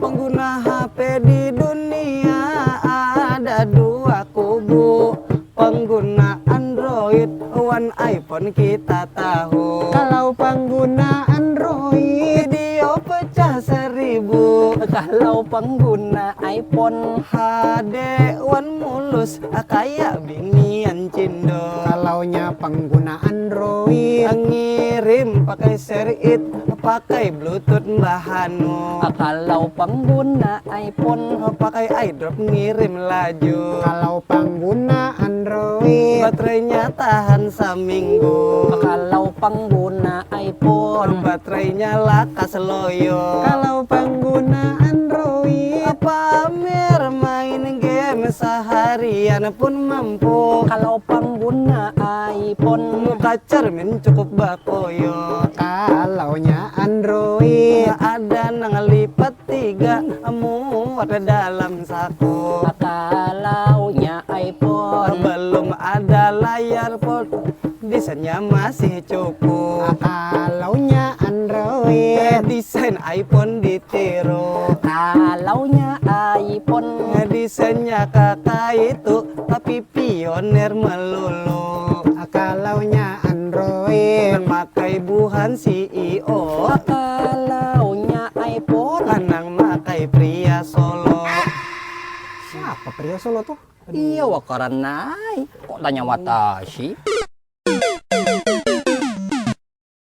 Pengguna HP di dunia ada dua kubu. Pengguna Android, One iPhone kita tahu. Kalau pengguna Android, Video pecah 1000. kalau pengguna iPhone, HD One mulus kayak binian cindo. kalaunya pengguna Android, Ngirim pakai share it, pakai bluetooth mbahanu. kalau pengguna iPhone, Pakai iDrop ngirim laju. kalau pengguna Android, Baterainya tahan seminggu. kalau pengguna iPhone, Baterainya lakas loyo. kalau pengguna Android, Pamer main game seharian pun mampu. kalau pengguna iPhone, Muka cermin cukup bakoyo. kalaunya Android, Ada nang lipat 3 muat dalam saku. kalaunya iPhone, Belum ada layar foto, desainnya masih cukup. kalaunya Android, Desain iPhone ditiru. kalaunya iPhone, Desainnya kakak itu tapi pionir melulu. kalaunya Android, Makai buhan CEO. kalaunya iPhone. Anang makai pria Solo. Siapa pria Solo tuh? Iya wakaran nai. Kok tanya watashi?